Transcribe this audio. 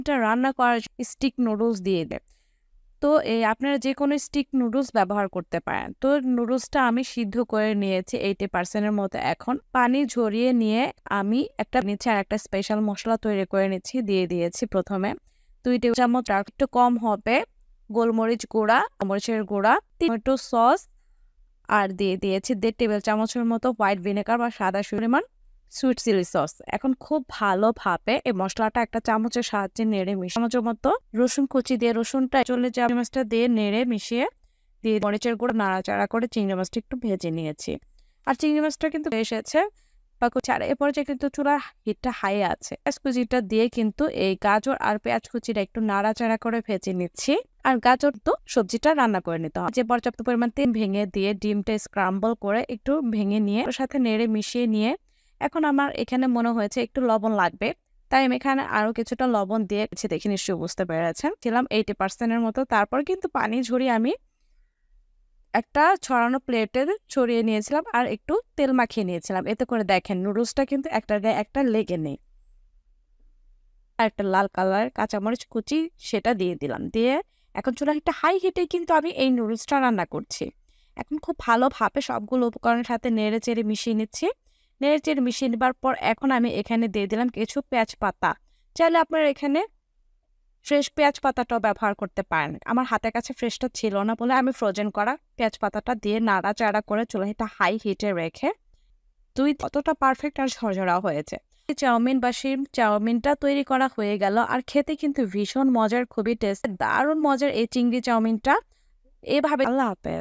এটা রান্না করার স্টিক নুডলস দিয়ে দেয়। তো আপনারা যেকোনো স্টিক নুডলস ব্যবহার করতে পারেন। তো নুডলসটা আমি সিদ্ধ করে নিয়েছি 80% এর মতো। এখন পানি ঝরিয়ে নিয়ে আমি একটা নিচে আরেকটা স্পেশাল মসলা তৈরি করে নিচ্ছি। দিয়ে দিয়েছি ১ম এ ২ টেবিল চামচ, আর একটু কম হবে গোলমরিচ গুঁড়া, মরিচের গুঁড়া, টমেটো সস, আর দিয়ে দিয়েছি ১.৫ টেবিল চামচের মতো হোয়াইট ভিনেগার বা সাদা পরিমাণ সুইট চিলি সস। এখন খুব ভালোভাবে এই মসলাটা একটা চামচের সাহায্যে নেড়ে মিশিয়ে চামচের মতো রসুন কুচি দিয়ে রসুনটা চলে চিংড়ি মাছটা দিয়ে নেড়ে মিশিয়ে দিয়ে মরিচের গুঁড়ো নাড়াচাড়া করে চিংড়ি মাছটা একটু ভেজে নিয়েছি। আর চিংড়ি মাছটা কিন্তু এসেছে বা আর এ পর্যায়ে কিন্তু চুলার হিটটা হাই আছে। পেঁয়াজ কুচিটা দিয়ে কিন্তু এই গাজর আর পেঁয়াজ কুচিটা একটু নাড়াচাড়া করে ভেজে নিচ্ছি। আর গাজর তো সবজিটা রান্না করে নিতে হবে। যে পর্যাপ্ত পরিমাণ তেল ভেঙে দিয়ে ডিমটা স্ক্রাম্বল করে একটু ভেঙে নিয়ে ওর সাথে নেড়ে মিশিয়ে নিয়ে এখন আমার এখানে মনে হয়েছে একটু লবণ লাগবে, তাই আমি এখানে আরো কিছুটা লবণ দিয়ে দেখে নিশ্চয়ই বুঝতে পেরেছেন ছিলাম 80% এর মতো। তারপর কিন্তু পানি ঝরিয়ে আমি একটা ছড়ানো প্লেটে ছড়িয়ে নিয়েছিলাম আর একটু তেল মাখিয়ে নিয়েছিলাম। এতে করে দেখেন নুডলসটা কিন্তু একটার গায়ে একটা লেগে নেই। আর একটা লাল কালার কাঁচামরিচ কুচি সেটা দিয়ে দিলাম। দিয়ে এখন চুলার একটা হাই হিটে কিন্তু আমি এই নুডলসটা রান্না করছি। এখন খুব ভালোভাবে সবগুলো উপকরণের সাথে নেড়ে চেড়ে মিশিয়ে নিচ্ছি। নেড়ে চেড়ে মিশিয়ে নেবার পর এখন আমি এখানে দিয়ে দিলাম কিছু পেঁয়াজ পাতা। চাইলে আপনারা এখানে ফ্রেশ পেঁয়াজ পাতাটাও ব্যবহার করতে পারেন। আমার হাতের কাছে ফ্রেশটা ছিল না বলে আমি ফ্রোজেন করা পেঁয়াজ পাতাটা দিয়ে নাড়াচাড়া করে চুলাটা হাই হিটে রেখে কতটা পারফেক্ট আর ঝরঝরা হয়েছে। চাউমিন বা শিম চাউমিনটা তৈরি করা হয়ে গেল। আর খেতে কিন্তু ভীষণ মজার, খুবই টেস্ট, দারুণ মজার এই চিংড়ি চাউমিনটা। এভাবে আল্লাহ হাফেজ।